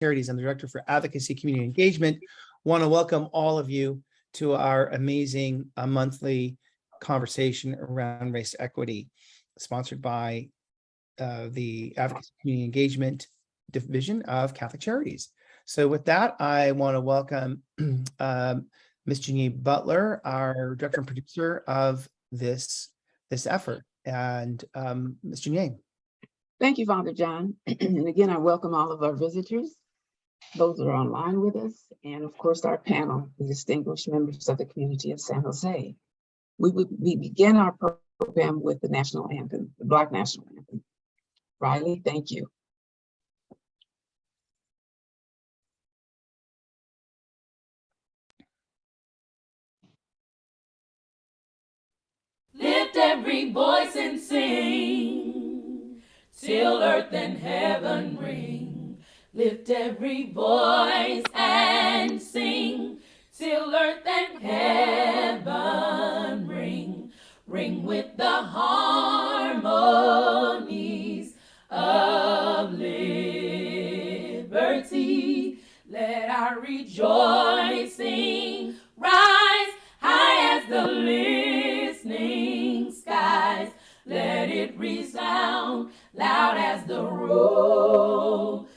Charities. I'm the Director for Advocacy Community Engagement. Want to welcome all of you to our amazing monthly conversation around race equity, sponsored by the Advocacy Community Engagement Division of Catholic Charities. So with that, I want to welcome Ms. Jeannie Butler, our director and producer of this effort. And Ms. Jeannie. Thank you, Father John. And again, I welcome all of our visitors, those that are online with us, and of course our panel, the distinguished members of the community of San Jose. We begin our program with the national anthem, the Black national anthem. Riley, thank you. Lift every voice and sing, till earth and heaven ring. Lift every voice and sing, till earth and heaven ring. Ring with the harmonies of liberty. Let our rejoicing rise high as the listening skies. Let it resound loud as the rolling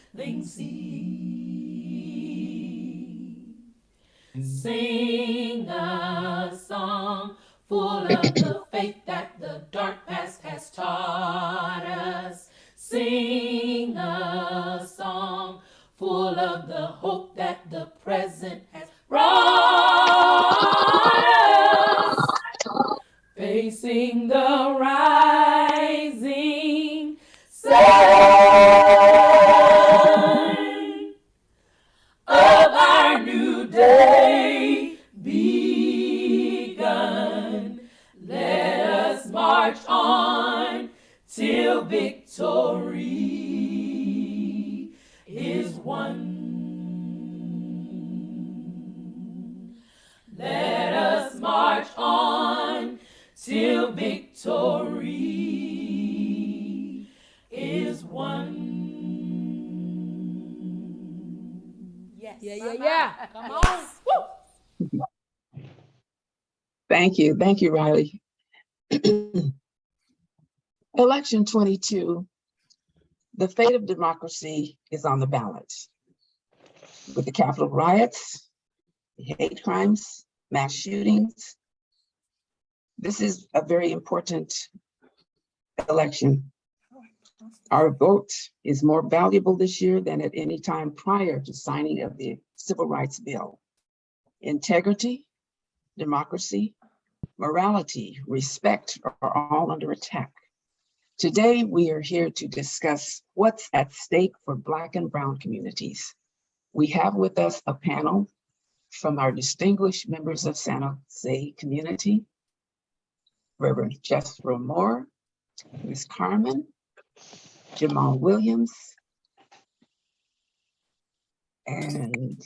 sea. Sing a song full of the faith that the dark past has taught us. Sing a song full of the hope that the present has brought us. Facing the rising sun of our new day begun. Let us march on till victory is won. Let us march on till victory is won. Yes. Yeah. Come on. Woo. Thank you, Riley. Election 22, the fate of democracy is on the ballot. With the Capitol riots, hate crimes, mass shootings, this is a very important election. Our vote is more valuable this year than at any time prior to signing of the Civil Rights Bill. Integrity, democracy, morality, respect are all under attack. Today, we are here to discuss what's at stake for Black and Brown communities. We have with us a panel from our distinguished members of San Jose community, Reverend Jethro Moore, Ms. Carmen, Jamal Williams, and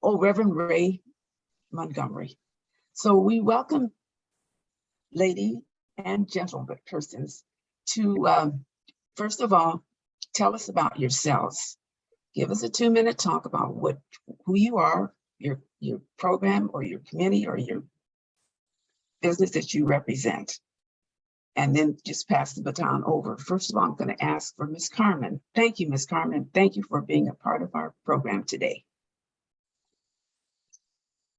Reverend Ray Montgomery. So we welcome lady and gentlemen persons to, first of all, tell us about yourselves. Give us a 2-minute talk about who you are, your program or your committee or your business that you represent, and then just pass the baton over. First of all, I'm going to ask for Ms. Carmen. Thank you, Ms. Carmen. Thank you for being a part of our program today.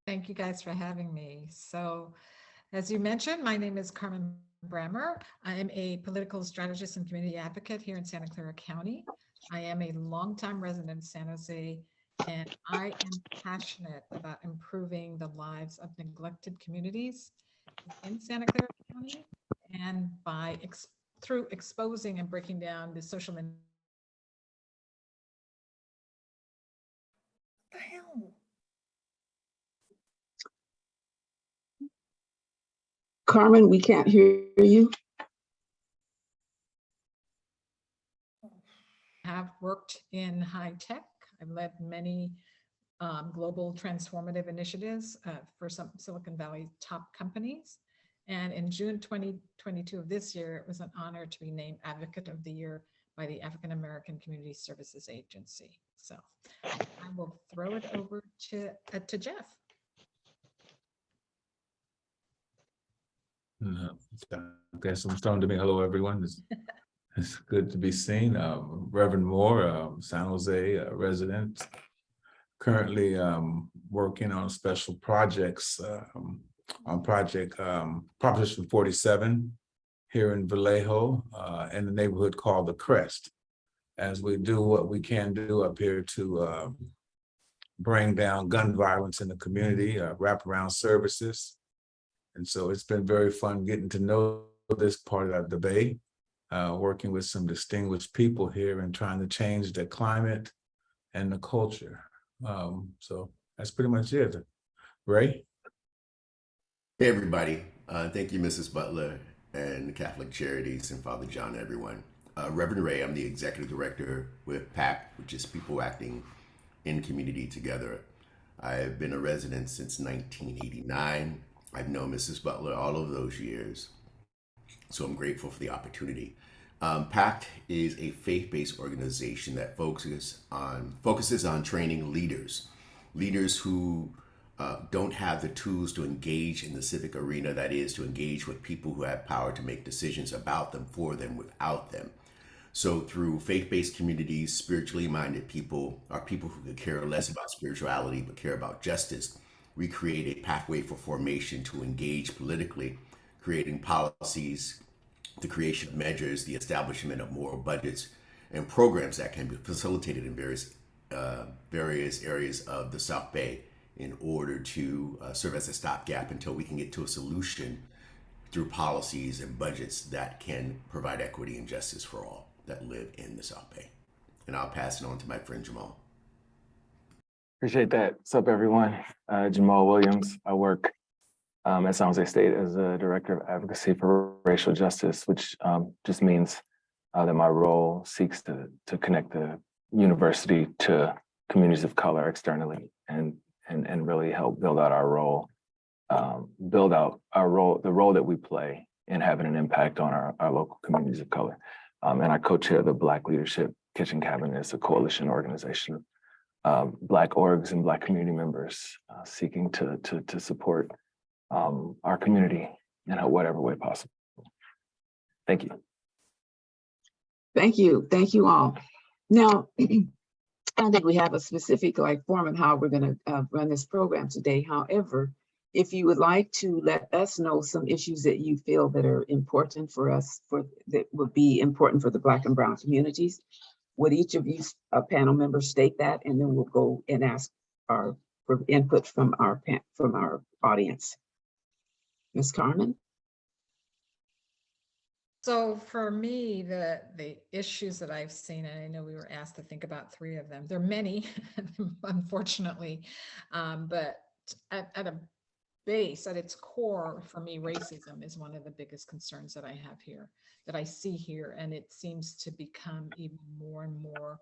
Thank you guys for having me. So, as you mentioned, my name is Carmen Brammer. I am a political strategist and community advocate here in Santa Clara County. I am a longtime resident of San Jose, and I am passionate about improving the lives of neglected communities in Santa Clara County, and through exposing and breaking down the social the hell. Carmen, we can't hear you. Have worked in high tech. I've led many global transformative initiatives for some Silicon Valley top companies. And in June 2022 of this year, it was an honor to be named Advocate of the Year by the African American Community Services Agency. So I will throw it over to Jeff. Okay, so I'm starting to me. Hello, everyone. It's good to be seen. Reverend Moore, San Jose resident, currently working on special projects on project Proposition 47 here in Vallejo in the neighborhood called The Crest, as we do what we can do up here to bring down gun violence in the community, wraparound services. And so it's been very fun getting to know this part of the Bay, working with some distinguished people here and trying to change the climate and the culture. So that's pretty much it. Ray? Hey, everybody. Thank you, Mrs. Butler and Catholic Charities and Father John, everyone. Reverend Ray, I'm the executive director with PACT, which is People Acting in Community Together. I've been a resident since 1989. I've known Mrs. Butler all of those years, so I'm grateful for the opportunity. PACT is a faith-based organization that focuses on training leaders who don't have the tools to engage in the civic arena, that is, to engage with people who have power to make decisions about them, for them, without them. So through faith-based communities, spiritually minded people, or people who could care less about spirituality but care about justice, we create a pathway for formation to engage politically, creating policies, the creation of measures, the establishment of moral budgets, and programs that can be facilitated in various areas of the South Bay in order to serve as a stopgap until we can get to a solution through policies and budgets that can provide equity and justice for all that live in the South Bay. And I'll pass it on to my friend Jamal. Appreciate that. What's up, everyone? Jamal Williams. I work at San Jose State as a director of advocacy for racial justice, which just means that my role seeks to connect the university to communities of color externally and really help build out our role, the role that we play in having an impact on our local communities of color. And I co-chair the Black Leadership Kitchen Cabinet. It's a coalition organization of Black orgs and Black community members seeking to support our community in whatever way possible. Thank you. Thank you. Thank you all. Now, I don't think we have a specific form and how we're going to run this program today. However, if you would like to let us know some issues that you feel that are important for us, that would be important for the Black and Brown communities, would each of you panel members state that, and then we'll go and ask for input from our audience. Ms. Carmen? So for me, the issues that I've seen, and I know we were asked to think about 3 of them. There are many, unfortunately, but at a base, at its core, for me, racism is one of the biggest concerns that I have here, that I see here, and it seems to become even more and more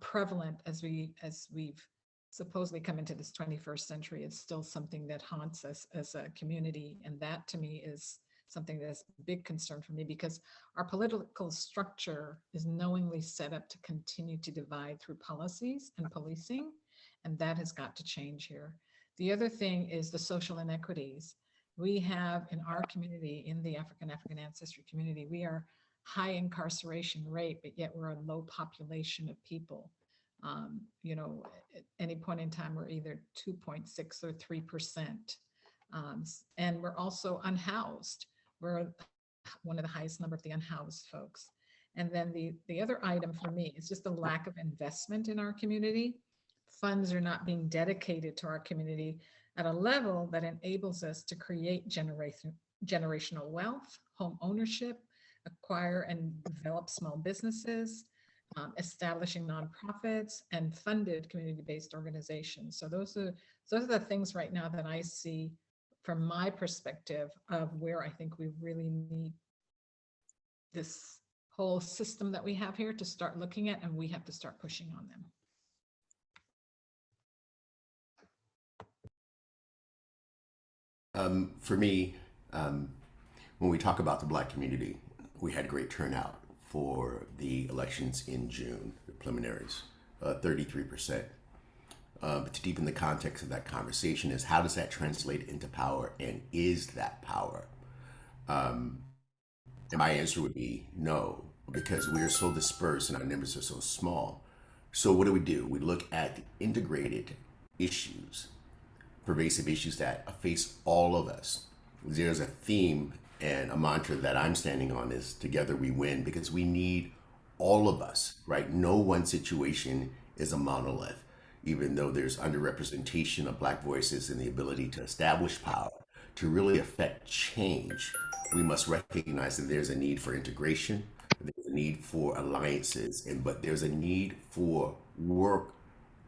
prevalent as we've supposedly come into this 21st century. It's still something that haunts us as a community, and that to me is something that's a big concern for me, because our political structure is knowingly set up to continue to divide through policies and policing, and that has got to change here. The other thing is the social inequities. We have in our community, in the African ancestry community, we are high incarceration rate, but yet we're a low population of people. You know, at any point in time, we're either 2.6 or 3%. And we're also unhoused. We're one of the highest number of the unhoused folks. And then the other item for me is just the lack of investment in our community. Funds are not being dedicated to our community at a level that enables us to create generational wealth, home ownership, acquire and develop small businesses, establishing nonprofits, and funded community-based organizations. So those are the things right now that I see from my perspective of where I think we really need this whole system that we have here to start looking at, and we have to start pushing on them. For me, when we talk about the Black community, we had great turnout for the elections in June, the preliminaries. 33%. But to deepen the context of that conversation is how does that translate into power, and is that power? And my answer would be no, because we are so dispersed and our numbers are so small. So what do? We look at the integrated issues, pervasive issues that face all of us. There's a theme and a mantra that I'm standing on is together we win, because we need all of us, right? No one situation is a monolith, even though there's underrepresentation of Black voices and the ability to establish power, to really affect change. We must recognize that there's a need for integration, there's a need for alliances, but there's a need for work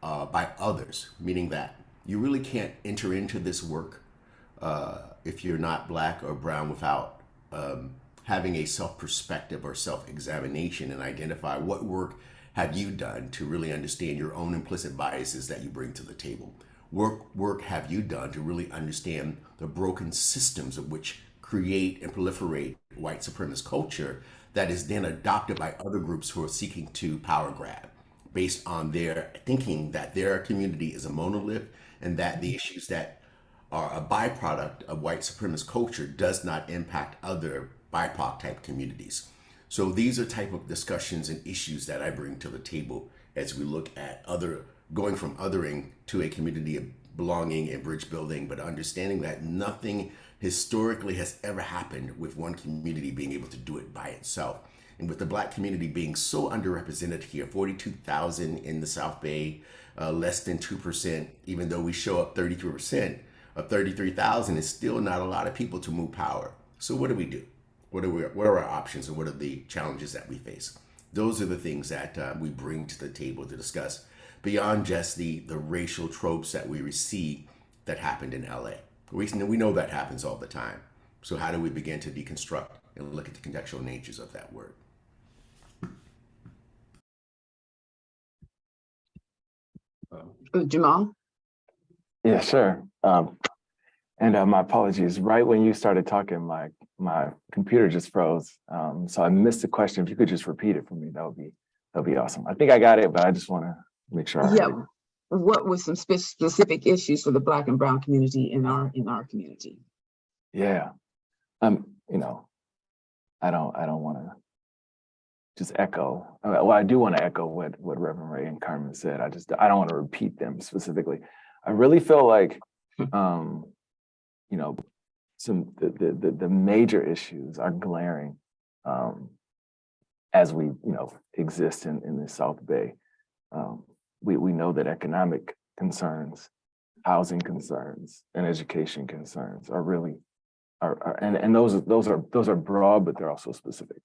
by others, meaning that you really can't enter into this work if you're not Black or brown without having a self-perspective or self-examination and identify what work have you done to really understand your own implicit biases that you bring to the table. Work have you done to really understand the broken systems of which create and proliferate white supremacist culture that is then adopted by other groups who are seeking to power grab based on their thinking that their community is a monolith and that the issues that are a byproduct of white supremacist culture does not impact other BIPOC type communities. So these are type of discussions and issues that I bring to the table as we look at going from othering to a community of belonging and bridge building, but understanding that nothing historically has ever happened with one community being able to do it by itself. And with the Black community being so underrepresented here, 42,000 in the South Bay, less than 2%, even though we show up 33%, of 33,000 is still not a lot of people to move power. So what do? What are our options, and what are the challenges that we face? Those are the things that we bring to the table to discuss beyond just the racial tropes that we receive that happened in LA. We know that happens all the time. So how do we begin to deconstruct and look at the contextual natures of that word? Jamal? Yeah, sure. And my apologies. Right when you started talking, my computer just froze. So I missed the question. If you could just repeat it for me, that'd be awesome. I think I got it, but I just want to make sure I heard it. What was some specific issues for the Black and brown community in our community? Yeah. You know, I don't want to just echo. Well, I do want to echo what Reverend Ray and Carmen said. I don't want to repeat them specifically. I really feel like, you know, the major issues are glaring as we, exist in the South Bay. We know that economic concerns, housing concerns, and education concerns are really and those are broad, but they're also specific.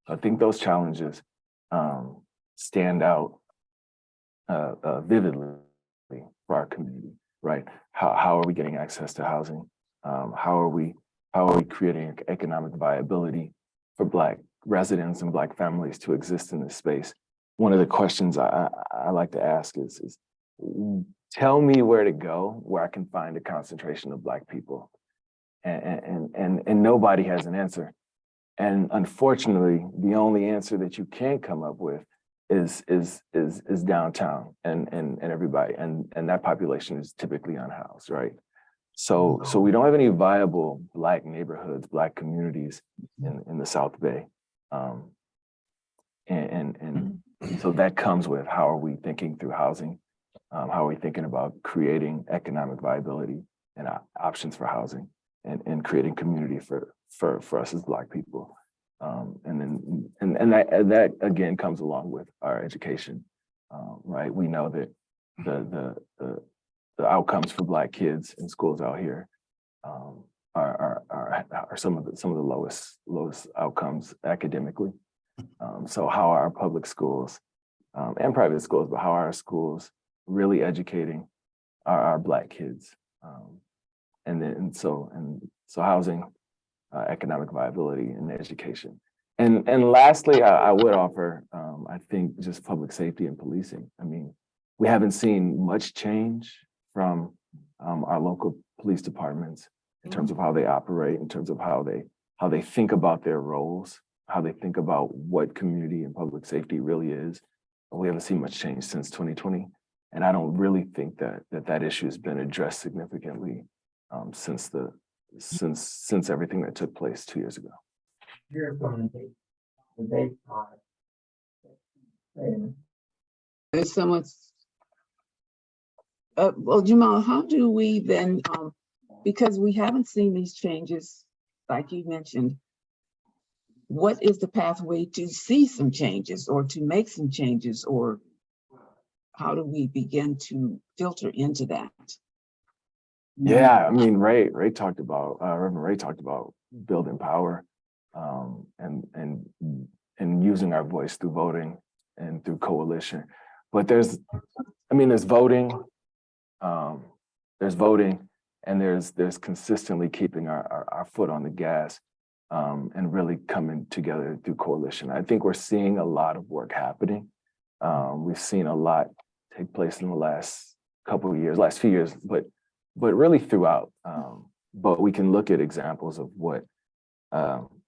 I think those challenges stand out vividly for our community, right? How are we getting access to housing? How are we creating economic viability for Black residents and Black families to exist in this space? One of the questions I like to ask is tell me where to go where I can find a concentration of Black people, and nobody has an answer. And unfortunately, the only answer that you can come up with is downtown and everybody, and that population is typically unhoused, right? So we don't have any viable Black neighborhoods, Black communities in the South Bay. And so that comes with how are we thinking through housing? How are we thinking about creating economic viability and options for housing and creating community for us as Black people? And that again comes along with our education, right? We know that the outcomes for Black kids in schools out here are some of the lowest outcomes academically. So how are our public schools and private schools, but how are our schools really educating our Black kids? So housing, economic viability, and education. And lastly, I would offer, I think, just public safety and policing. I mean, we haven't seen much change from our local police departments in terms of how they operate, in terms of how they think about their roles, how they think about what community and public safety really is, we haven't seen much change since 2020. And I don't really think that issue has been addressed significantly since everything that took place 2 years ago. If someone's, well, Jamal, how do we then, because we haven't seen these changes, like you mentioned, what is the pathway to see some changes or to make some changes, or how do we begin to filter into that? Yeah, I mean, Ray talked about, Reverend Ray talked about building power and using our voice through voting and through coalition. But there's voting, and there's consistently keeping our foot on the gas and really coming together through coalition. I think we're seeing a lot of work happening. We've seen a lot take place in the last few years, but really throughout. But we can look at examples of what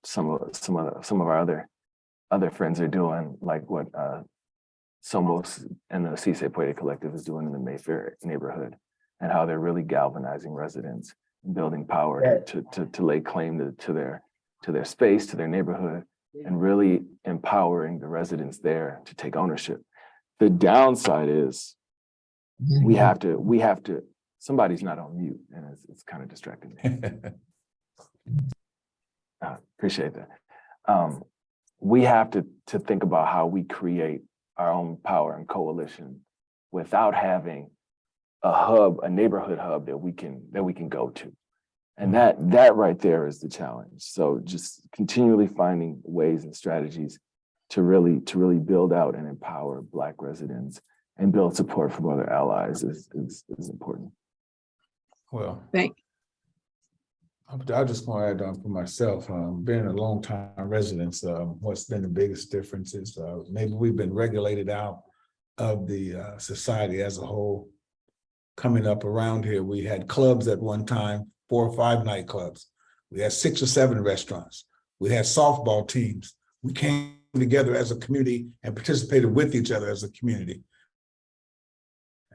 some of our other friends are doing, like what Somos and the CICE Puede Collective is doing in the Mayfair neighborhood, and how they're really galvanizing residents, building power to lay claim to their space, to their neighborhood, and really empowering the residents there to take ownership. The downside is we have to, somebody's not on mute, and it's kind of distracting me. Appreciate that. We have to think about how we create our own power and coalition without having a neighborhood hub that we can go to. And that right there is the challenge. So just continually finding ways and strategies to really build out and empower Black residents and build support from other allies is important. Well, Thank I just want to add on for myself, being a long-time resident, what's been the biggest difference is maybe we've been regulated out of the society as a whole. Coming up around here, we had clubs at one time, 4 or 5 nightclubs. We had 6 or 7 restaurants. We had softball teams. We came together as a community and participated with each other as a community.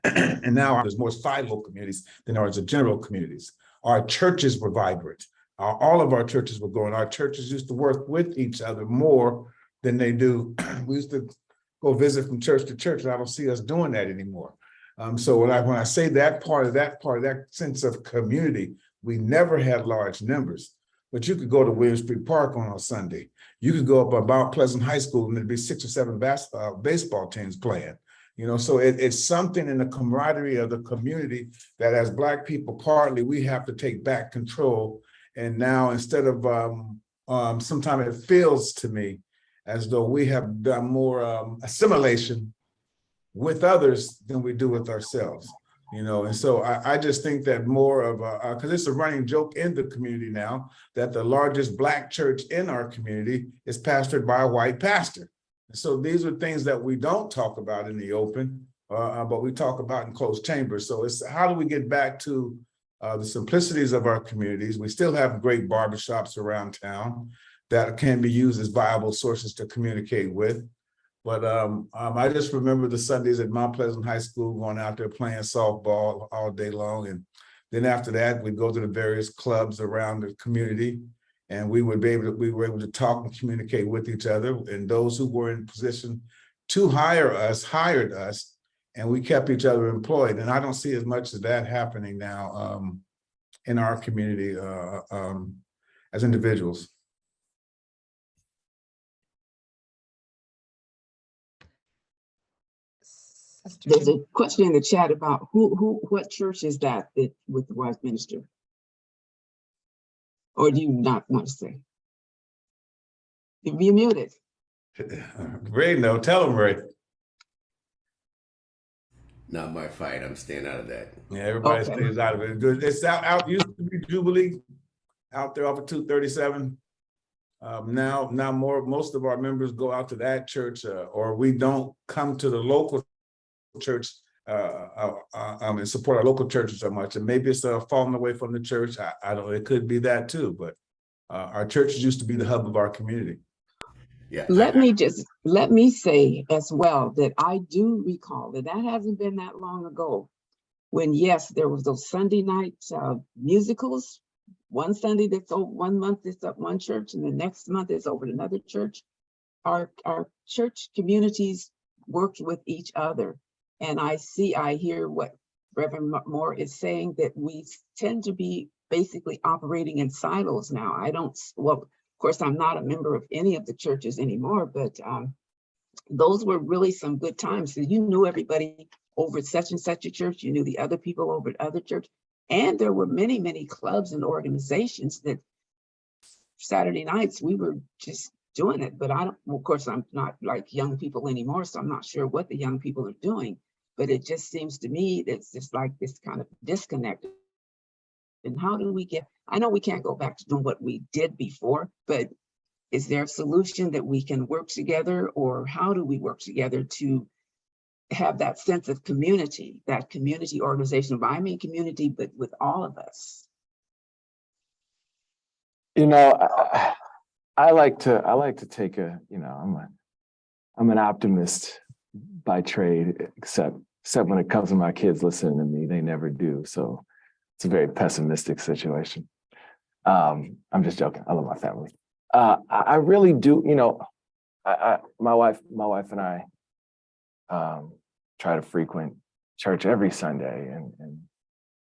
And now there's more silo communities than there are general communities. Our churches were vibrant. All of our churches were growing. Our churches used to work with each other more than they do. We used to go visit from church to church, and I don't see us doing that anymore. So when I say that sense of community, we never had large numbers. But you could go to William Street Park on a Sunday. You could go up about Pleasant High School, and there'd be 6 or 7 baseball teams playing. You know, so it's something in the camaraderie of the community that as Black people, partly we have to take back control. And now instead of, sometimes it feels to me as though we have done more assimilation with others than we do with ourselves. You know, and so I just think that more of because it's a running joke in the community now that the largest Black church in our community is pastored by a white pastor. So these are things that we don't talk about in the open, but we talk about in closed chambers. So it's how do we get back to the simplicities of our communities? We still have great barbershops around town that can be used as viable sources to communicate with. But I just remember the Sundays at Mount Pleasant High School going out there playing softball all day long. And then after that, we'd go to the various clubs around the community. And we were able to talk and communicate with each other. And those who were in position to hire us, hired us, and we kept each other employed. And I don't see as much of that happening now in our community as individuals. There's a question in the chat about what church is that with the wise minister? Or do you not want to say? You're muted. Ray, no, tell him, Ray. Not my fight. I'm staying out of that. Yeah, everybody Okay. stays out of it. Good. It's out used to be Jubilee out there off of 237. Now most of our members go out to that church, or we don't come to the local church and support our local churches so much. And maybe it's falling away from the church. I don't know. It could be that too. But our churches used to be the hub of our community. Yeah, Let me say as well that I do recall that hasn't been that long ago when, yes, there was those Sunday night musicals. One Sunday that's over, 1 month it's at one church, and the next month it's over at another church. Our church communities worked with each other. And I hear what Reverend Moore is saying, that we tend to be basically operating in silos now. Well, of course, I'm not a member of any of the churches anymore, but those were really some good times. So you knew everybody over at such and such a church, you knew the other people over at other church. And there were many, many clubs and organizations that Saturday nights we were just doing it. But of course, I'm not like young people anymore, so I'm not sure what the young people are doing. But it just seems to me that it's just like this kind of disconnect. And how do we I know we can't go back to doing what we did before, but is there a solution that we can work together, or how do we work together to have that sense of community, that community organization? I mean community, but with all of us. You know, I like to take I'm an optimist by trade, except when it comes to my kids listening to me, they never do. So it's a very pessimistic situation. I'm just joking. I love my family. I really do. My wife and I try to frequent church every Sunday,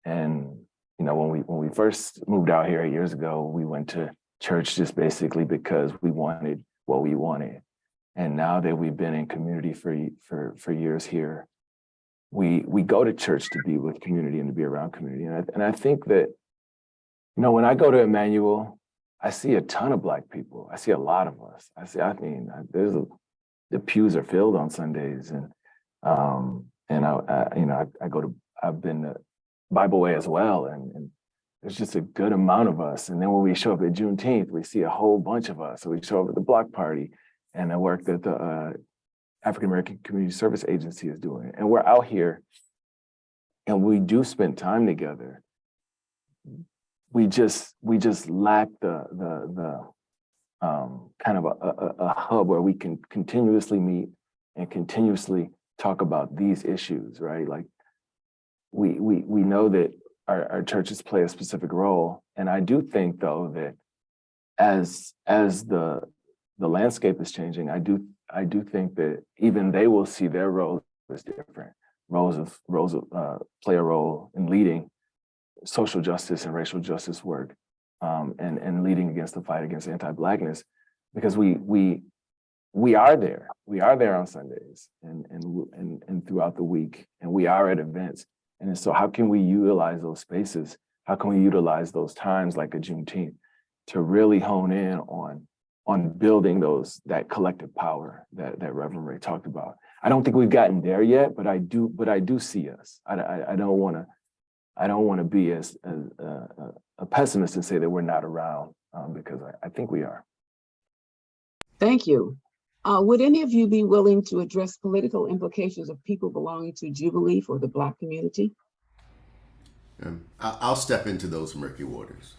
and when we first moved out here 8 years ago, we went to church just basically because we wanted what we wanted. And now that we've been in community for years here, we go to church to be with community and to be around community. And I think that, when I go to Emmanuel, I see a ton of Black people. I see a lot of us. The pews are filled on Sundays, and I've been to Bible Way as well, and there's just a good amount of us. And then when we show up at Juneteenth, we see a whole bunch of us. So we show up at the block party and the work that the African American Community Service Agency is doing, and we're out here, and we do spend time together. We just lack the kind of a hub where we can continuously meet and continuously talk about these issues, right? Like we know that our churches play a specific role, and I do think though that as the landscape is changing, I do think that even they will see their role as different. Roles play a role in leading social justice and racial justice work, and leading against the fight against anti-Blackness, because we are there. We are there on Sundays and throughout the week, and we are at events. And so how can we utilize those spaces? How can we utilize those times like a Juneteenth to really hone in on building that collective power that Reverend Ray talked about? I don't think we've gotten there yet, but I do see us. I don't want to be as a pessimist and say that we're not around, because I think we are. Thank you. Would any of you be willing to address political implications of people belonging to Jubilee for the Black community? I'll step into those murky waters.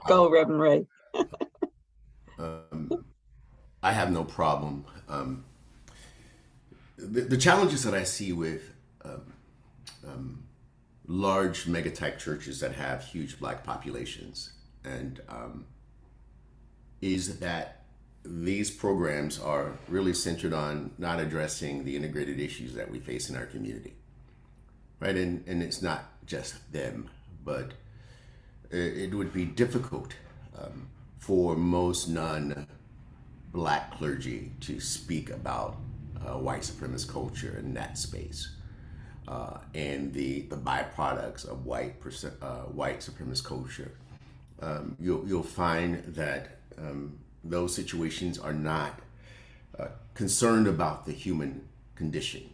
Go, Reverend Ray. I have no problem. The challenges that I see with large mega-type churches that have huge Black populations, and is that these programs are really centered on not addressing the integrated issues that we face in our community, right? And it's not just them, but it would be difficult for most non-Black clergy to speak about white supremacist culture in that space, and the byproducts of white supremacist culture. You'll find that those situations are not concerned about the human condition.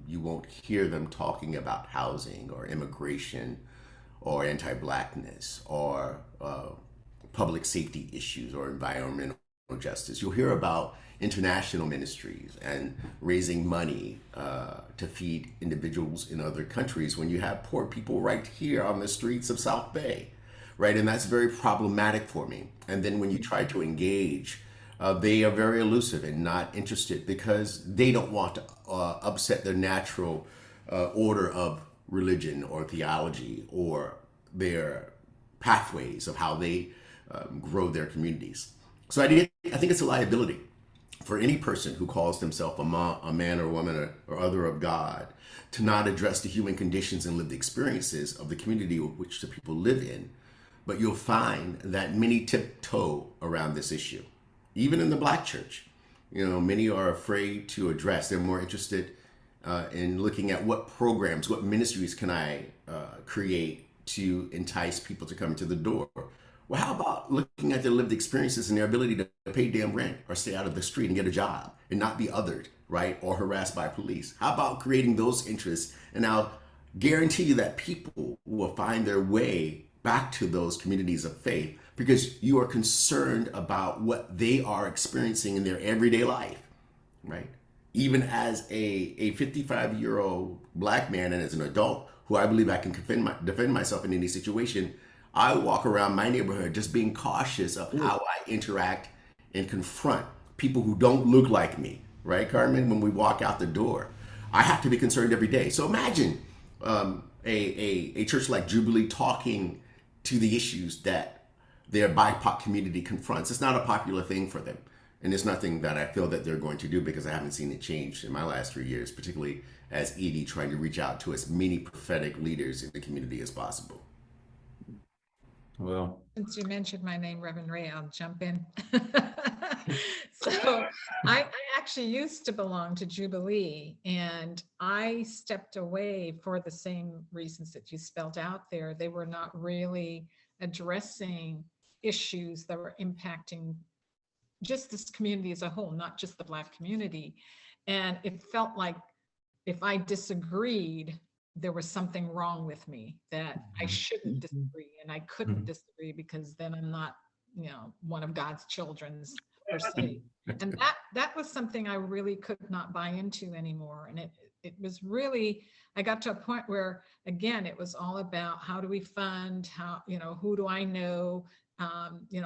You won't hear them talking about housing or immigration or anti-Blackness or public safety issues or environmental justice. You'll hear about international ministries and raising money to feed individuals in other countries when you have poor people right here on the streets of South Bay, right? And that's very problematic for me. And then when you try to engage They are very elusive and not interested because they don't want to upset their natural order of religion or theology or their pathways of how they grow their communities. So I think it's a liability for any person who calls themselves a man or woman or other of God to not address the human conditions and lived experiences of the community which the people live in. But you'll find that many tiptoe around this issue. Even in the Black church, many are afraid to address. They're more interested in looking at what programs, what ministries can I create to entice people to come to the door. Well, how about looking at their lived experiences and their ability to pay damn rent or stay out of the street and get a job and not be othered, right? Or harassed by police? How about creating those interests? And I'll guarantee you that people will find their way back to those communities of faith because you are concerned about what they are experiencing in their everyday life, right? Even as a 55-year-old Black man and as an adult who I believe I can defend myself in any situation, I walk around my neighborhood just being cautious of how I interact and confront people who don't look like me, right, Carmen? When we walk out the door, I have to be concerned every day. So imagine a church like Jubilee talking to the issues that their BIPOC community confronts. It's not a popular thing for them. And it's nothing that I feel that they're going to do because I haven't seen it change in my last 3 years, particularly as Edie trying to reach out to as many prophetic leaders in the community as possible. Well, Since you mentioned my name, Reverend Ray, I'll jump in. So I actually used to belong to Jubilee, and I stepped away for the same reasons that you spelled out there. They were not really addressing issues that were impacting just this community as a whole, not just the Black community. And it felt like if I disagreed, there was something wrong with me, that I shouldn't disagree, and I couldn't disagree because then I'm not, one of God's children's per se. And that was something I really could not buy into anymore. And it was really, I got to a point where, again, it was all about how do we fund, how, who do I know?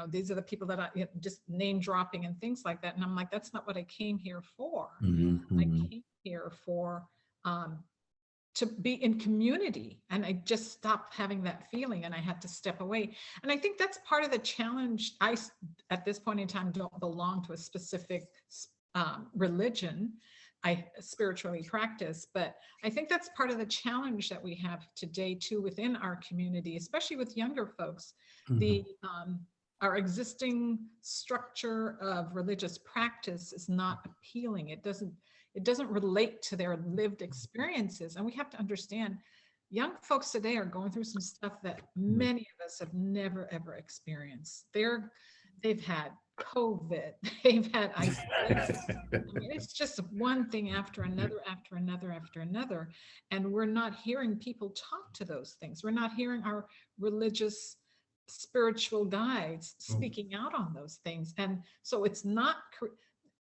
These are the people that I just name dropping and things like that. And I'm like, that's not what I came here for. I came here for, to be in community, and I just stopped having that feeling and I had to step away. And I think that's part of the challenge. I, at this point in time, don't belong to a specific religion. I spiritually practice, but I think that's part of the challenge that we have today too within our community, especially with younger folks. Our existing structure of religious practice is not appealing. It doesn't relate to their lived experiences. And we have to understand, young folks today are going through some stuff that many of us have never, ever experienced. They've had COVID, they've had isolation. I mean, it's just one thing after another, after another, after another. And we're not hearing people talk to those things. We're not hearing our religious spiritual guides speaking out on those things. And so it's not,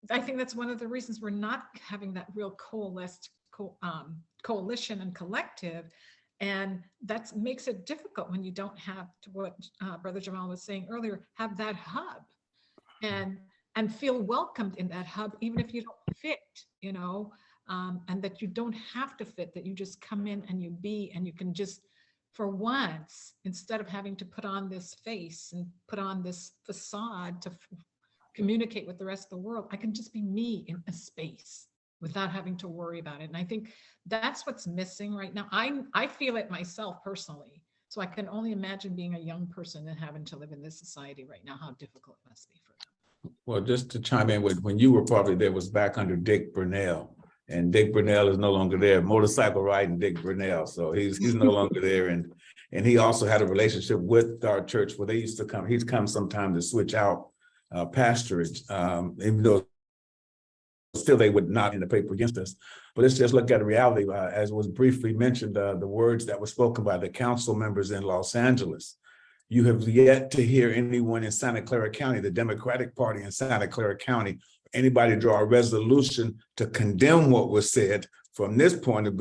I think that's one of the reasons we're not having that real coalition and collective. And that makes it difficult when you don't have, to what Brother Jamal was saying earlier, have that hub and feel welcomed in that hub, even if you don't fit, and that you don't have to fit, that you just come in and you be, and you can just, for once, instead of having to put on this face and put on this facade to communicate with the rest of the world, I can just be me in a space without having to worry about it. And I think that's what's missing right now. I feel it myself personally. So I can only imagine being a young person and having to live in this society right now, how difficult it must be for them. well, just to chime in with, when you were probably there was back under Dick Burnell, and Dick Burnell is no longer there, motorcycle riding Dick Burnell. So he's no longer there. And he also had a relationship with our church where they used to come, he'd come sometime to switch out pastorage, even though still they would not in the paper against us. But let's just look at the reality, as was briefly mentioned, the words that were spoken by the council members in Los Angeles. You have yet to hear anyone in Santa Clara County, the Democratic Party in Santa Clara County, anybody draw a resolution to condemn what was said from this point of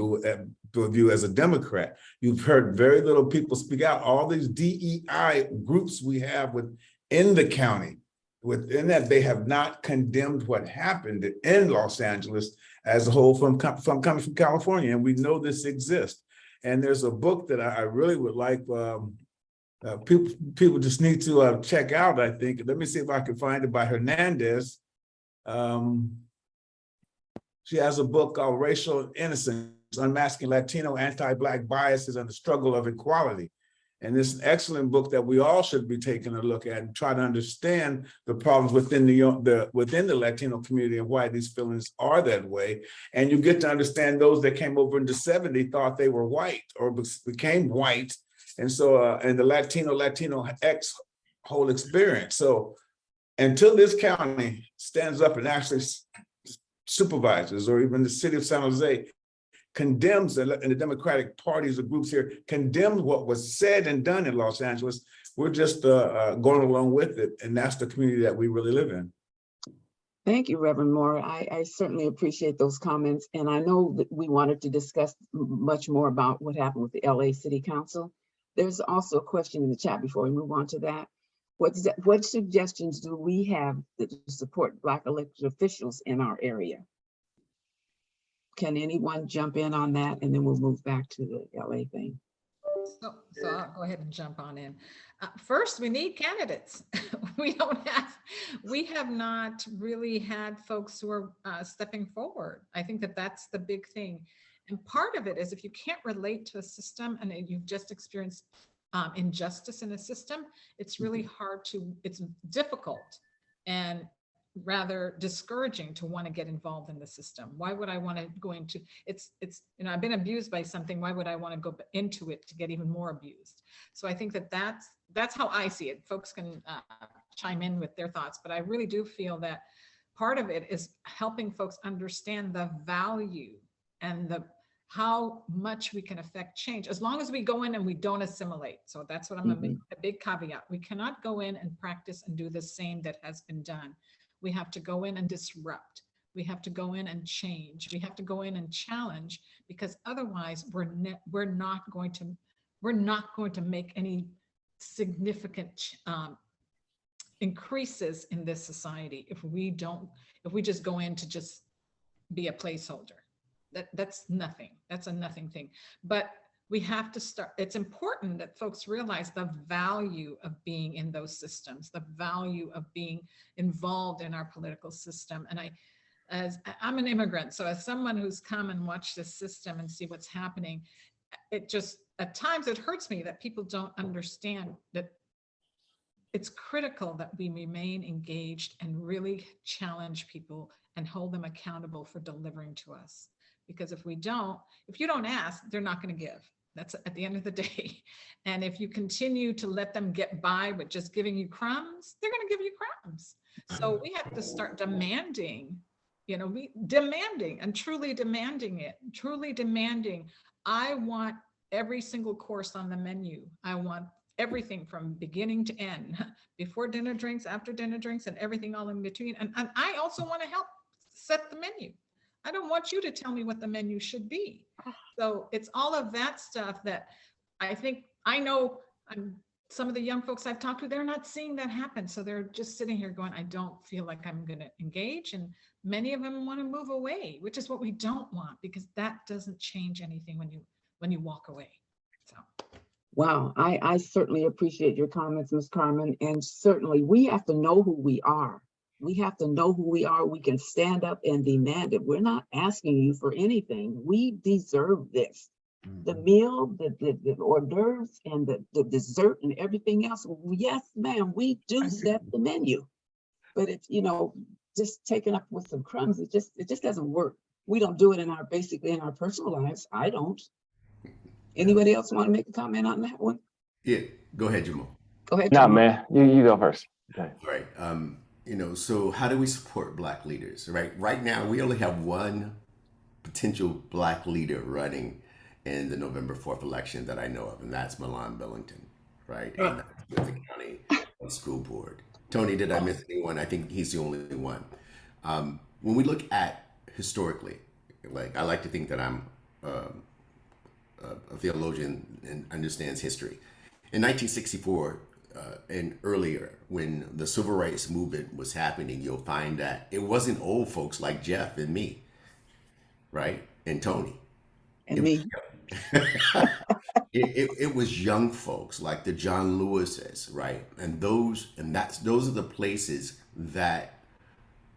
view as a Democrat. You've heard very little people speak out. All these DEI groups we have within the county within that, they have not condemned what happened in Los Angeles as a whole from coming from California, and we know this exists. And there's a book that I really would like people just need to check out. I think. Let me see if I can find it by Hernandez. She has a book called Racial Innocence: Unmasking Latino Anti-Black Biases and the Struggle of Equality. And it's an excellent book that we all should be taking a look at and try to understand the problems within the Latino community and why these feelings are that way. And you get to understand those that came over in the 70s thought they were white or became white. And so, and the Latino X whole experience. So until this county stands up and actually supervises, or even the city of San Jose condemns, and the Democratic parties or groups here condemns what was said and done in Los Angeles, we're just going along with it. And that's the community that we really live in. Thank you, Reverend Moore. I certainly appreciate those comments. And I know that we wanted to discuss much more about what happened with the LA City Council. There's also a question in the chat before we move on to that. What suggestions do we have to support Black elected officials in our area? Can anyone jump in on that? And then we'll move back to the LA thing. So I'll go ahead and jump on in. First, we need candidates. We have not really had folks who are stepping forward. I think that that's the big thing. And part of it is if you can't relate to a system and you've just experienced injustice in a system, it's really hard it's difficult and rather discouraging to want to get involved in the system. Why would I want to go into it's I've been abused by something. Why would I want to go into it to get even more abused? So I think that that's how I see it. Folks can chime in with their thoughts, but I really do feel that part of it is helping folks understand the value and how much we can affect change, as long as we go in and we don't assimilate. So that's what I'm a big caveat. We cannot go in and practice and do the same that has been done. We have to go in and disrupt. We have to go in and change. We have to go in and challenge, because otherwise we're not going to make any significant increases in this society if we just go in to just be a placeholder. That's nothing. That's a nothing thing. But we have to start. It's important that folks realize the value of being in those systems, the value of being involved in our political system. And I'm an immigrant, so as someone who's come and watched this system and see what's happening, it just, at times it hurts me that people don't understand that it's critical that we remain engaged and really challenge people and hold them accountable for delivering to us. Because if you don't ask, they're not going to give. That's at the end of the day. And if you continue to let them get by with just giving you crumbs, they're going to give you crumbs. So we have to start demanding, demanding and truly demanding it, truly demanding. I want every single course on the menu. I want everything from beginning to end, before dinner drinks, after dinner drinks, and everything all in between. And I also want to help set the menu. I don't want you to tell me what the menu should be. So it's all of that stuff that I know some of the young folks I've talked to, they're not seeing that happen. So they're just sitting here going, I don't feel like I'm going to engage. And many of them want to move away, which is what we don't want, because that doesn't change anything when you walk away. So. Wow, I certainly appreciate your comments, Ms. Carmen. And certainly we have to know who we are. We have to know who we are. We can stand up and demand it. We're not asking you for anything. We deserve this. The meal, the hors d'oeuvres, and the dessert and everything else. Yes, ma'am, we do set the menu. But if, just taking up with some crumbs, it just doesn't work. We don't do it in our personal lives. I don't. Anybody else want to make a comment on that one? Yeah, go ahead, Jamal. Go ahead, No, Jamal. man, you go first. Okay. All right. So how do we support Black leaders, right? Right now, we only have one potential Black leader running in the November 4th election that I know of, and that's Milan Billington, right? And that's with the county school board. Tony, did I miss anyone? I think he's the only one. When we look at historically, I like to think that I'm a theologian and understands history. In 1964, and earlier, when the civil rights movement was happening, you'll find that it wasn't old folks like Jeff and me, right? And Tony. And It was, me. it was young folks like the John Lewises, right? And those are the places that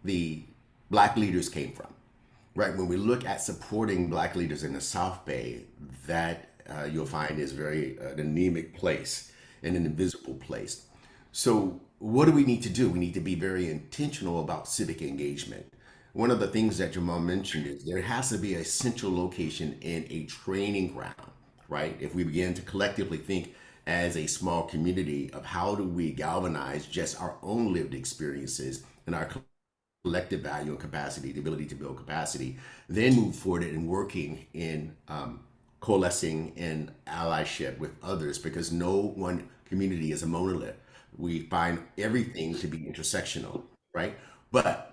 the Black leaders came from, right? When we look at supporting Black leaders in the South Bay, that you'll find is very an anemic place and an invisible place. So what do we need to do? We need to be very intentional about civic engagement. One of the things that Jamal mentioned is there has to be a central location in a training ground, right? If we begin to collectively think as a small community of how do we galvanize just our own lived experiences and our collective value and capacity, the ability to build capacity, then move forward in working in coalescing in allyship with others, because no one community is a monolith. We find everything to be intersectional, right? But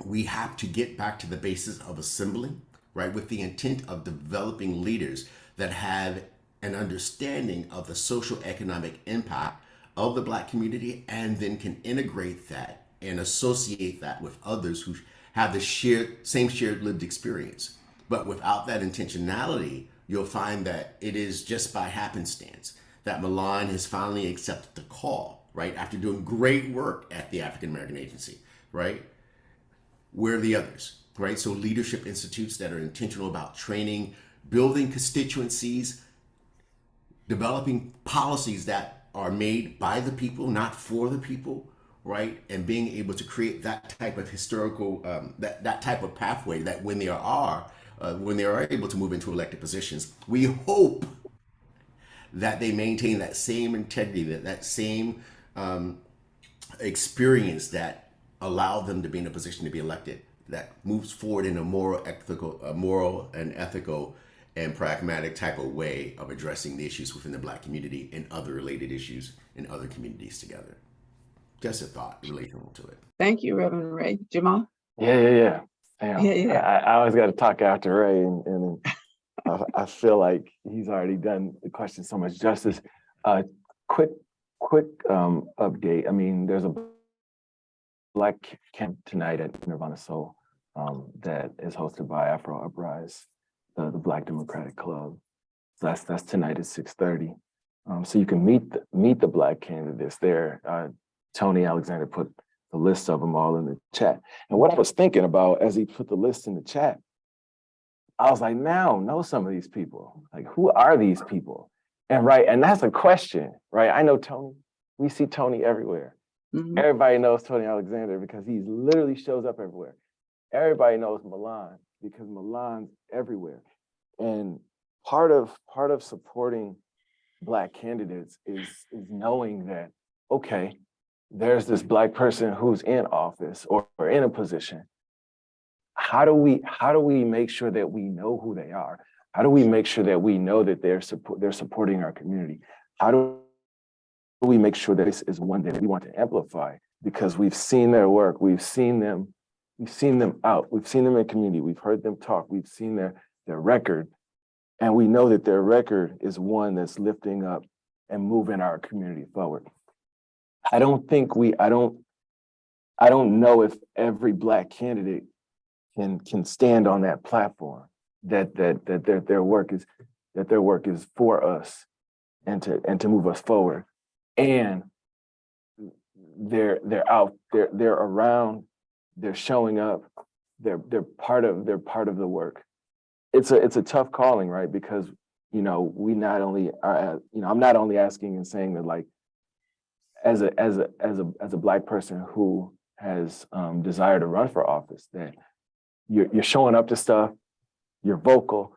we have to get back to the basis of assembling, right, with the intent of developing leaders that have an understanding of the social economic impact of the Black community, and then can integrate that and associate that with others who have the same shared lived experience. But without that intentionality, you'll find that it is just by happenstance that Milan has finally accepted the call, right? After doing great work at the African American Agency, right? Where are the others, right? So leadership institutes that are intentional about training, building constituencies, developing policies that are made by the people, not for the people, right? And being able to create that type of historical, that type of pathway that when they are able to move into elected positions, we hope that they maintain that same integrity, that same experience that allowed them to be in a position to be elected, that moves forward in a moral and ethical and pragmatic type of way of addressing the issues within the Black community and other related issues in other communities together. Just a thought relational to it. Thank you, Reverend Ray. Jamal? Yeah. Damn. Yeah. I always got to talk after Ray, and I feel like he's already done the question so much justice. Quick update. I mean, there's a Black camp tonight at Nirvana Soul that is hosted by Afro Uprise, the Black Democratic Club. So that's tonight at 6:30. So you can meet the Black candidates there. Tony Alexander put the list of them all in the chat. And what I was thinking about as he put the list in the chat, I was like, now know some of these people. Like, who are these people? And that's a question, right? I know Tony. We see Tony everywhere. Mhm. Everybody knows Tony Alexander because he literally shows up everywhere. Everybody knows Milan because Milan's everywhere. And part of supporting Black candidates is knowing that, okay, there's this Black person who's in office or in a position. How do we make sure that we know who they are? How do we make sure that we know that they're supporting our community? How do we make sure that this is one that we want to amplify? Because we've seen their work, we've seen them out, we've seen them in community, we've heard them talk, we've seen their record, and we know that their record is one that's lifting up and moving our community forward. I don't know if every Black candidate can stand on that platform that their work is for us and to move us forward. And they're out, they're around, they're showing up, they're part of the work. It's a tough calling, right? Because we not only are, I'm not only asking and saying that, like, as a Black person who has desire to run for office, that you're showing up to stuff, you're vocal,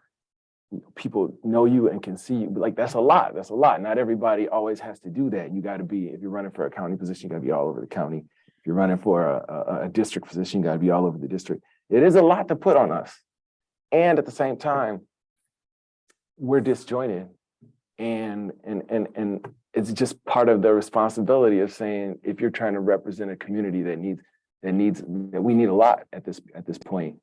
people know you and can see you. Like, that's a lot. Not everybody always has to do that. You got to be, if you're running for a county position, you got to be all over the county. If you're running for a district position, you got to be all over the district. It is a lot to put on us. And at the same time, we're disjointed. And it's just part of the responsibility of saying, if you're trying to represent a community that we need a lot at this point,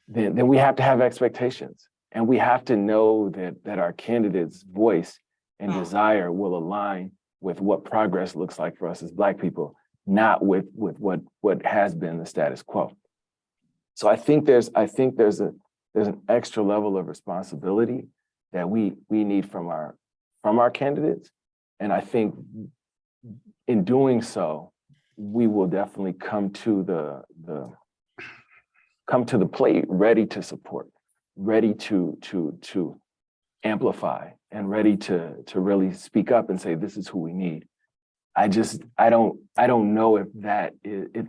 then we have to have expectations. And we have to know that our candidate's voice and desire will align with what progress looks like for us as Black people, not with what has been the status quo. So I think there's an extra level of responsibility that we need from our candidates. And I think in doing so, we will definitely come to the plate ready to support, ready to amplify, and ready to really speak up and say, this is who we need. I don't know if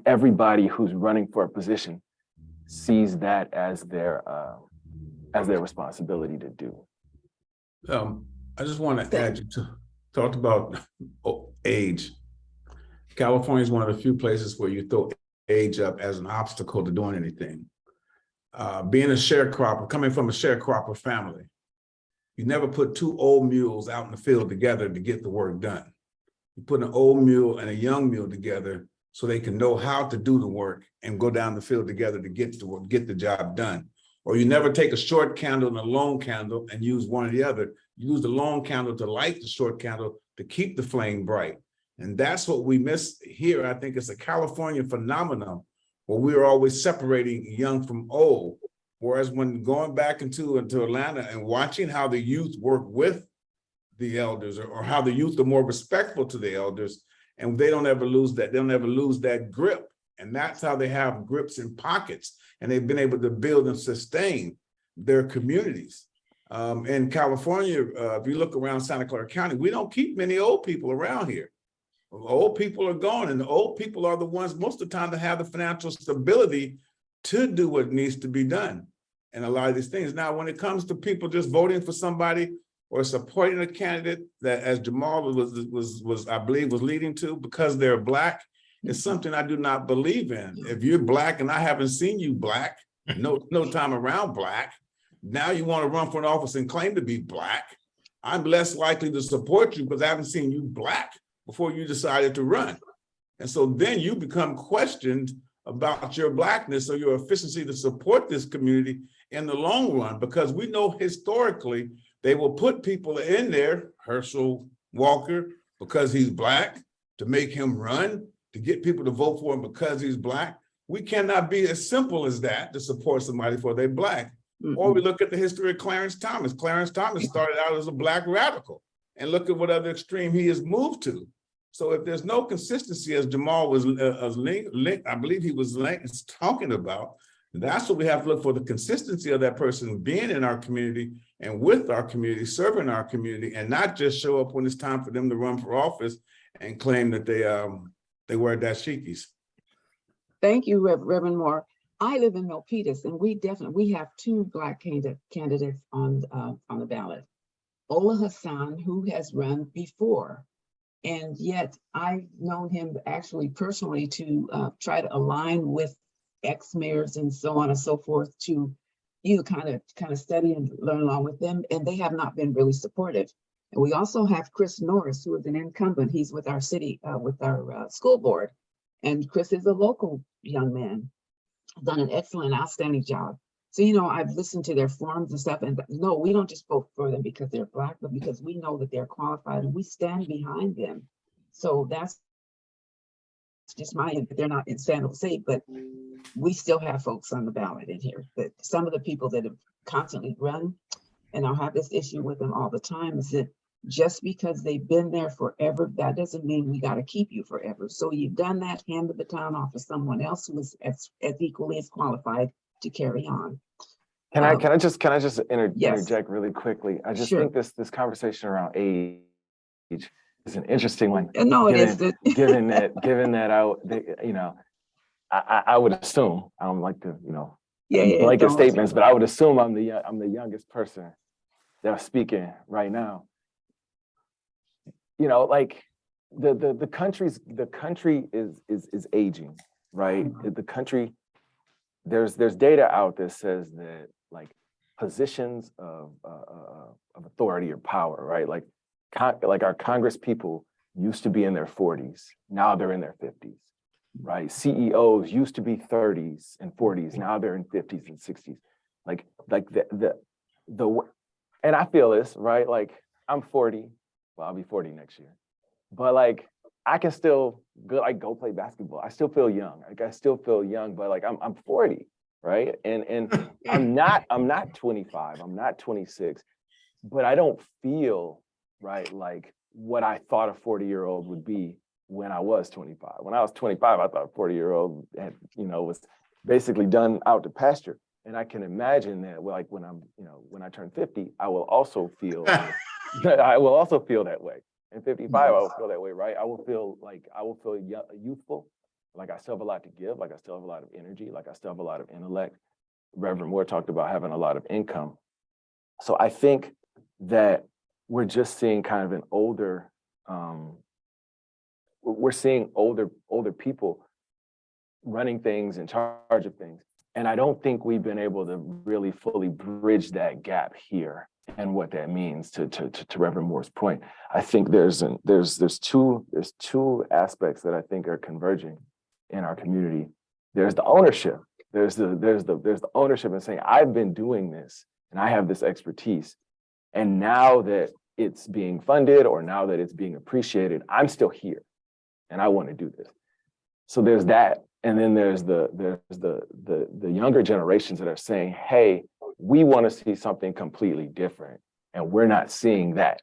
everybody who's running for a position sees that as their responsibility to do. I just want to add, you talked about age. California is one of the few places where you throw age up as an obstacle to doing anything. Being a sharecropper, coming from a sharecropper family, you never put two old mules out in the field together to get the work done. You put an old mule and a young mule together so they can know how to do the work and go down the field together to get the job done. Or you never take a short candle and a long candle and use one or the other. You use the long candle to light the short candle to keep the flame bright. And that's what we miss here. I think it's a California phenomenon where we are always separating young from old. Whereas when going back into Atlanta and watching how the youth work with the elders, or how the youth are more respectful to the elders, and they don't ever lose that, they'll never lose that grip. And that's how they have grips in pockets, and they've been able to build and sustain their communities. In California, if you look around Santa Clara County, we don't keep many old people around here. Old people are gone, and the old people are the ones most of the time that have the financial stability to do what needs to be done. And a lot of these things. Now, when it comes to people just voting for somebody or supporting a candidate that, as Jamal was I believe was leading to, because they're Black, it's something I do not believe in. If you're Black and I haven't seen you Black, no time around Black, now you want to run for an office and claim to be Black, I'm less likely to support you because I haven't seen you Black before you decided to run. And so then you become questioned about your Blackness or your efficiency to support this community in the long run, because we know historically they will put people in there, Herschel Walker, because he's Black, to make him run, to get people to vote for him because he's Black. We cannot be as simple as that to support somebody for they're Black. Mm-hmm. Or we look at the history of Clarence Thomas. Clarence Thomas started out as a Black radical, and look at what other extreme he has moved to. So if there's no consistency, as Jamal was, I believe he was talking about, that's what we have to look for, the consistency of that person being in our community and with our community, serving our community, and not just show up when it's time for them to run for office and claim that they wear dashikis. Thank you, Reverend Moore. I live in Milpitas, and we have two Black candidates on the ballot. Ola Hassan, who has run before, and yet I've known him actually personally to try to align with ex-mayors and so on and so forth to kind of study and learn along with them, and they have not been really supportive. And we also have Chris Norris, who is an incumbent. He's with our city, with our school board, and Chris is a local young man, done an excellent, outstanding job. So, I've listened to their forums and stuff, and no, we don't just vote for them because they're Black, but because we know that they're qualified and we stand behind them. So that's just they're not in San Jose, but we still have folks on the ballot in here. But some of the people that have constantly run, and I'll have this issue with them all the time, is that just because they've been there forever, that doesn't mean we got to keep you forever. So you've done that, hand the baton off to someone else who is as equally as qualified to carry on. Can I just interject really quickly? I just think this conversation around age is an interesting one. No, it is. Given that I would assume, I don't like to blanket statements, but I would assume I'm the youngest person that's speaking right now. Like the country is aging, right? Mm-hmm. The country. There's data out that says that like positions of authority or power, right? Like our Congress people used to be in their 40s, now they're in their 50s, right? CEOs used to be 30s and 40s, now they're in 50s and 60s. Like the and I feel this, right? Like I'm 40, well, I'll be 40 next year. but like I can still go play basketball. I still feel young. Like I still feel young, but like I'm 40, right? And I'm not 25. I'm not 26, but I don't feel right like what I thought a 40-year-old would be when I was 25. When I was 25, I thought a 40-year-old had, was basically done out to pasture. And I can imagine that like when I turn 50, I will also feel I will also feel that way. And 55, I will feel that way, right? I will feel youthful, like I still have a lot to give, like I still have a lot of energy, like I still have a lot of intellect. Reverend Moore talked about having a lot of income. So I think that we're just seeing kind of an older, we're seeing older people running things, in charge of things. And I don't think we've been able to really fully bridge that gap here and what that means to Reverend Moore's point. I think there's two aspects that I think are converging in our community. There's the ownership. There's the ownership and saying, I've been doing this and I have this expertise. And now that it's being funded or now that it's being appreciated, I'm still here and I want to do this. So there's that. And then there's the younger generations that are saying, hey, we want to see something completely different. And we're not seeing that,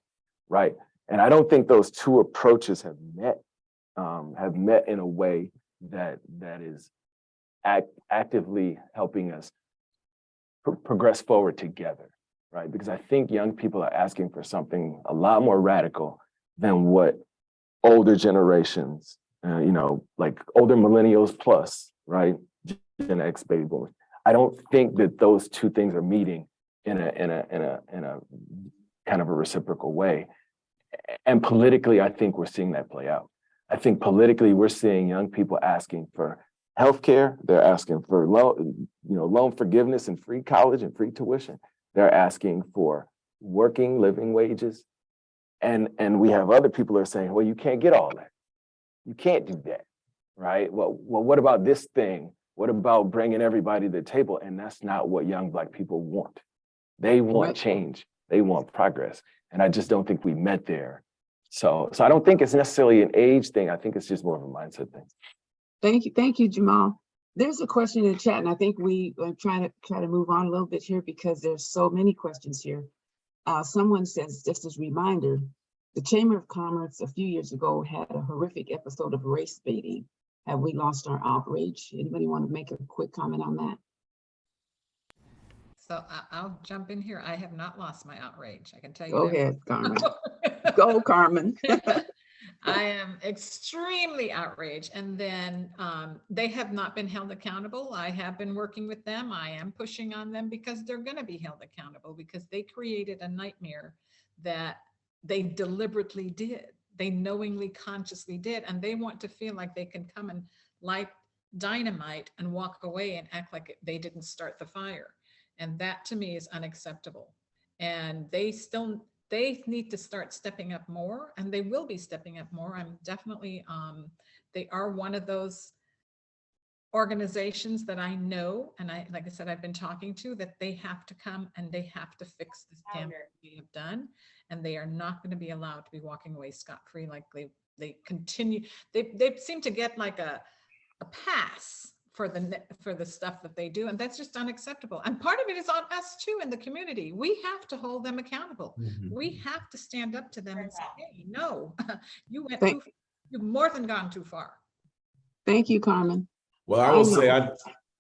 right? And I don't think those two approaches have met in a way that is actively helping us progress forward together, right? Because I think young people are asking for something a lot more radical than what older generations, like older millennials plus, right? Gen X baby boomers. I don't think that those two things are meeting in a kind of a reciprocal way. And politically, I think we're seeing that play out. I think politically, we're seeing young people asking for healthcare. They're asking for loan forgiveness and free college and free tuition. They're asking for working living wages. And we have other people who are saying, well, you can't get all that. You can't do that, right? Well, what about this thing? What about bringing everybody to the table? And that's not what young Black people want. They want change. They want progress. And I just don't think we met there. So I don't think it's necessarily an age thing. I think it's just more of a mindset thing. Thank you, Jamal. There's a question in the chat, and I think we are trying to move on a little bit here because there's so many questions here. Someone says, just as a reminder, the Chamber of Commerce a few years ago had a horrific episode of race baiting. Have we lost our outrage? Anybody want to make a quick comment on that? So I'll jump in here. I have not lost my outrage. I can tell you. Go ahead, Carmen. Go, Carmen. I am extremely outraged. And then they have not been held accountable. I have been working with them. I am pushing on them because they're going to be held accountable because they created a nightmare that they deliberately did. They knowingly, consciously did. And they want to feel like they can come and light dynamite and walk away and act like they didn't start the fire. And that to me is unacceptable. And they need to start stepping up more, and they will be stepping up more. I'm definitely, they are one of those organizations that I know, and like I said, I've been talking to, that they have to come and they have to fix this damage we have done. And they are not going to be allowed to be walking away scot-free like they continue. They seem to get like a pass for the stuff that they do, and that's just unacceptable. And part of it is on us too in the community. We have to hold them accountable. We have to stand up to them and say, hey, no, you went too, you've more than gone too far. Thank you, Carmen. Well, I will say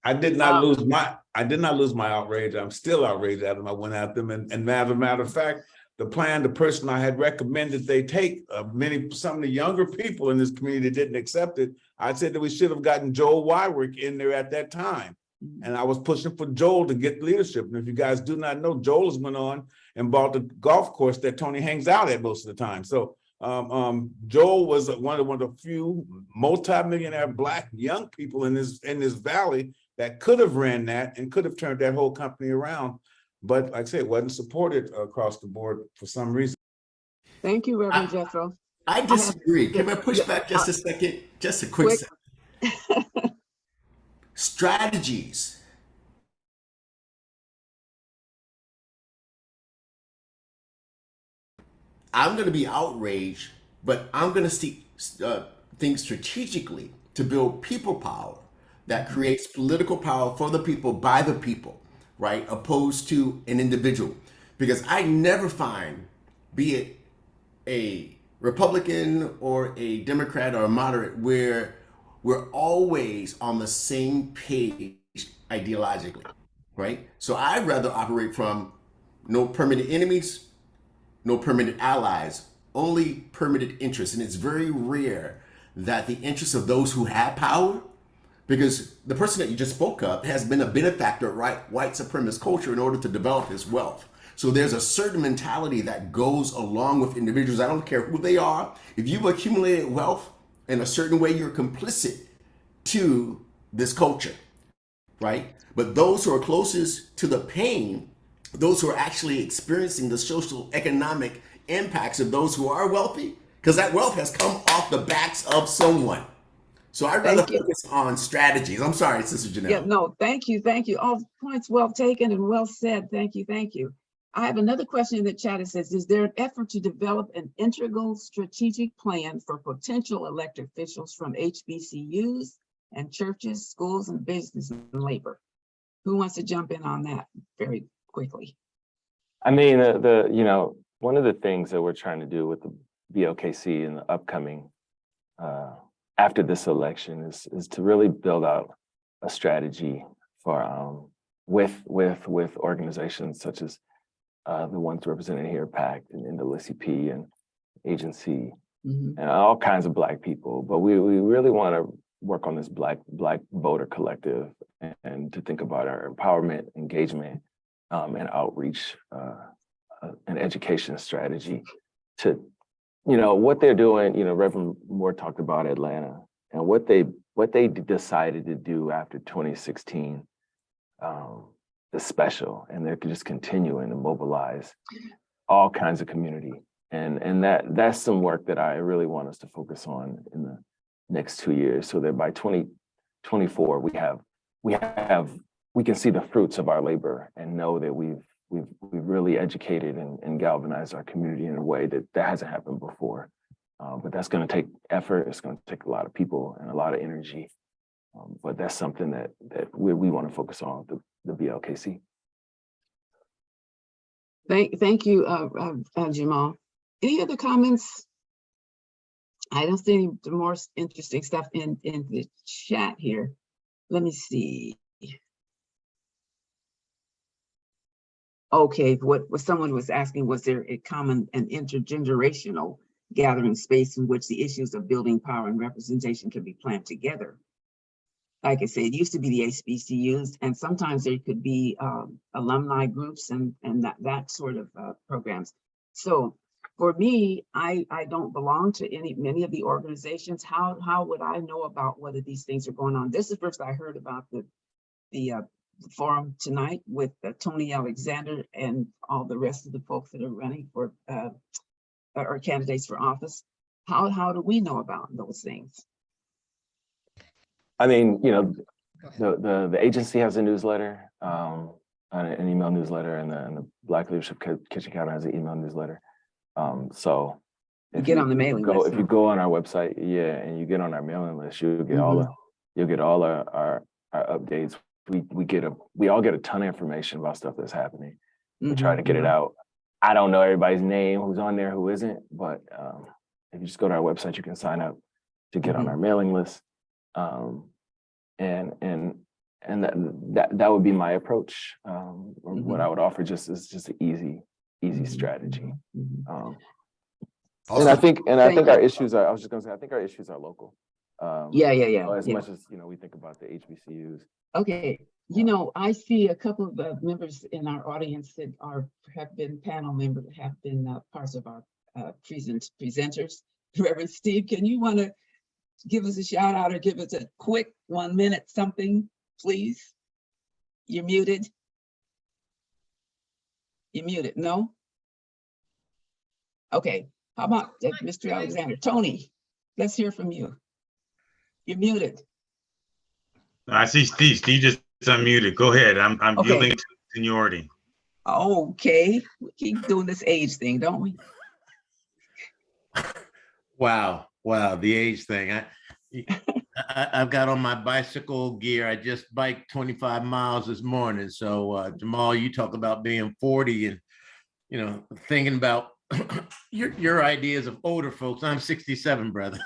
I did not lose my outrage. I'm still outraged at them. I went at them, and matter of fact, the person I had recommended they take, some of the younger people in this community didn't accept it. I said that we should have gotten Joel Wyrick in there at that time. And I was pushing for Joel to get leadership. And if you guys do not know, Joel has went on and bought the golf course that Tony hangs out at most of the time. So Joel was one of the few multi-millionaire Black young people in this valley that could have ran that and could have turned that whole company around. But like I said, it wasn't supported across the board for some reason. Thank you, Reverend Jethro. I disagree. Can I push back just a second? Just a quick second. Strategies. I'm going to be outraged but I'm going to see think strategically to build people power that creates political power for the people by the people, right? Opposed to an individual. Because I never find, be it a Republican or a Democrat or a moderate, where we're always on the same page ideologically, right? So I'd rather operate from no permanent enemies, no permanent allies, only permanent interests. And it's very rare that the interests of those who have power, because the person that you just spoke of has been a benefactor of white supremacist culture in order to develop his wealth. So there's a certain mentality that goes along with individuals. I don't care who they are. If you've accumulated wealth in a certain way, you're complicit to this culture, right? But those who are closest to the pain, those who are actually experiencing the social economic impacts of those who are wealthy, because that wealth has come off the backs of someone. So I'd rather focus on strategies. I'm sorry, Sister Janelle. Yeah, no, thank you. All points well taken and well said. Thank you. I have another question in the chat. It says, is there an effort to develop an integral strategic plan for potential elected officials from HBCUs and churches, schools, and business and labor? Who wants to jump in on that very quickly? I mean, one of the things that we're trying to do with the BLKC in the upcoming, after this election is to really build out a strategy for, with organizations such as the ones represented here, PACT and NAACP and agency, and all kinds of Black people. But we really want to work on this Black voter collective and to think about our empowerment, engagement, and outreach and education strategy to, what they're doing. Reverend Moore talked about Atlanta and what they decided to do after 2016. Is special, and they're just continuing to mobilize all kinds of community, and that's some work that I really want us to focus on in the next 2 years, so that by 2024 we can see the fruits of our labor and know that we've really educated and galvanized our community in a way that hasn't happened before. But that's going to take effort. It's going to take a lot of people and a lot of energy. But that's something that we want to focus on, the BLKC. Thank you, Jamal. Any other comments? I don't see any more interesting stuff in the chat here. Let me see. Okay, what someone was asking, was there a common and intergenerational gathering space in which the issues of building power and representation can be planned together? Like I said, it used to be the HBCUs, and sometimes there could be alumni groups and that sort of programs. So for me, I don't belong to many of the organizations. How would I know about whether these things are going on? This is first I heard about the forum tonight with Tony Alexander and all the rest of the folks that are running for or candidates for office. How do we know about those things? I mean, the agency has a newsletter, an email newsletter, and the Black Leadership Kitchen Cabinet has an email newsletter. So if you get on the mailing list. If you go on our website, and you get on our mailing list, you'll get all our updates. We all get a ton of information about stuff that's happening. We try to get it out. I don't know everybody's name, who's on there, who isn't, but if you just go to our website, you can sign up to get on our mailing list. And that would be my approach. What I would offer is just an easy strategy. And I think our issues are, I was just gonna say, I think our issues are local. As much as, we think about the HBCUs. Okay, I see a couple of members in our audience that have been panel members, have been parts of our presenters. Reverend Steve, can you want to give us a shout out or give us a quick 1 minute something, please? You're muted. You're muted, no? Okay, how about Mr. Alexander? Tony, let's hear from you. You're muted. I see Steve. Steve just unmuted. Go ahead. I'm Okay. yielding to seniority. Okay, we keep doing this age thing, don't we? Wow, wow, the age thing. I've got on my bicycle gear. I just biked 25 miles this morning. So Jamal, you talk about being 40 and thinking about your ideas of older folks. I'm 67, brother,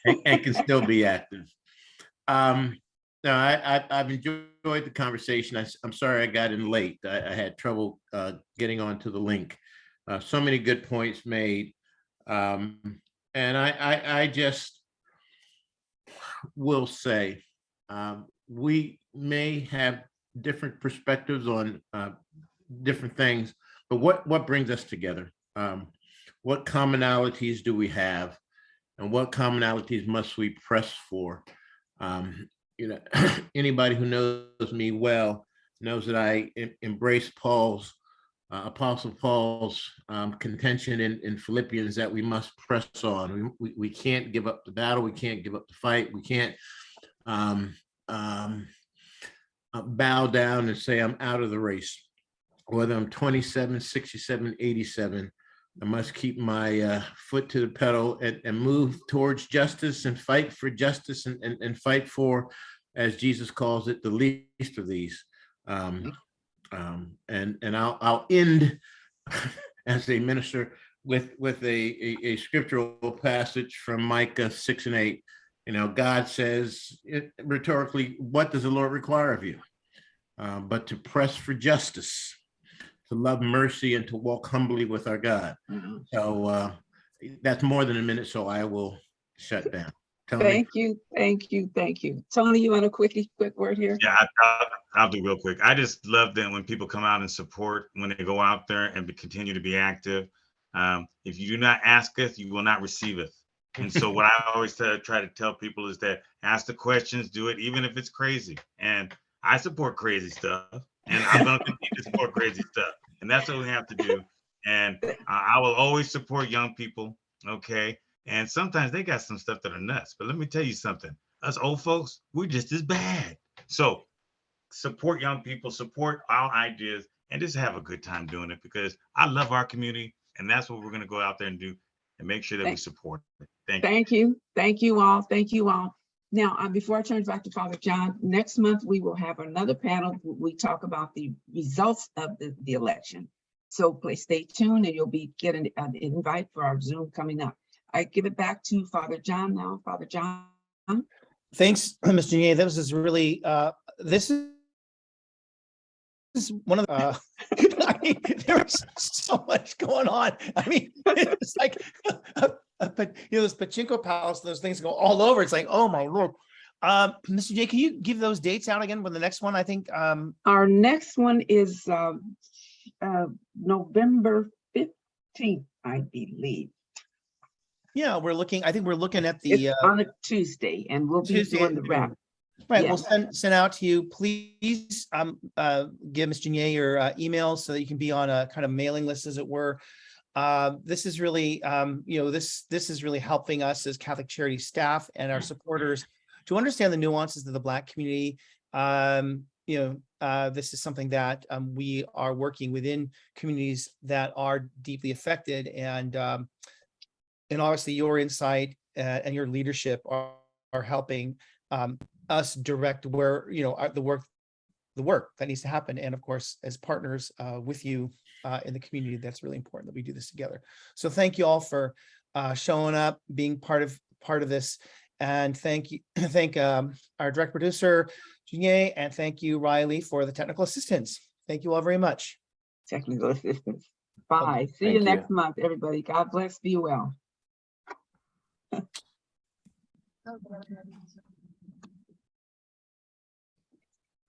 and can still be active. No, I've enjoyed the conversation. I'm sorry I got in late. I had trouble getting onto the link. So many good points made. And I just will say we may have different perspectives on different things, but what brings us together? What commonalities do we have, and what commonalities must we press for? Anybody who knows me well knows that I embrace Apostle Paul's contention in Philippians that we must press on. We can't give up the battle. We can't give up the fight. We can't bow down and say, I'm out of the race. Whether I'm 27, 67, 87, I must keep my foot to the pedal and move towards justice and fight for justice and fight for, as Jesus calls it, the least of these. And I'll end as a minister with a scriptural passage from Micah 6:8. God says rhetorically, what does the Lord require of you? But to press for justice, to love mercy, and to walk humbly with our God. So that's more than a minute, so I will shut down. Thank you. Tony, you want a quick word here? Yeah, I'll do real quick. I just love that when people come out and support, when they go out there and continue to be active. If you do not ask us, you will not receive it. And so what I always try to tell people is that ask the questions, do it, even if it's crazy. And I support crazy stuff, and I'm going to continue to support crazy stuff. And that's what we have to do. And I will always support young people, okay? And sometimes they got some stuff that are nuts. But let me tell you something. Us old folks, we're just as bad. So support young people, support our ideas, and just have a good time doing it, because I love our community, and that's what we're going to go out there and do, and make sure that we support it. Thank you. Thank you all. Now, before I turn it back to Father John, next month we will have another panel. We talk about the results of the election. So please stay tuned, and you'll be getting an invite for our Zoom coming up. I give it back to Father John now. Father John. Thanks, Mr. Nye. This is really, this is one of the, I mean, there's so much going on. I mean, it's like, but those Pachinko Palace, those things go all over. It's like, oh my Lord. Mr. Nye, can you give those dates out again? When the next one, I think. Our next one is November 15th, I believe. Yeah, I think we're looking at the. It's on a Tuesday, and we'll be doing the wrap. Right, Yeah. we'll send out to you. Please give Mr. Nye your email so that you can be on a kind of mailing list, as it were. This is really, this is really helping us as Catholic Charities staff and our supporters to understand the nuances of the Black community. This is something that we are working within communities that are deeply affected, and obviously your insight and your leadership are helping us direct where the work that needs to happen, and of course as partners with you in the community. That's really important that we do this together. So thank you all for showing up, being part of this, and thank our direct producer Nye, and thank you Riley for the technical assistance. Thank you all very much. Technical assistance. Bye. See you next month, everybody. God bless. Be well.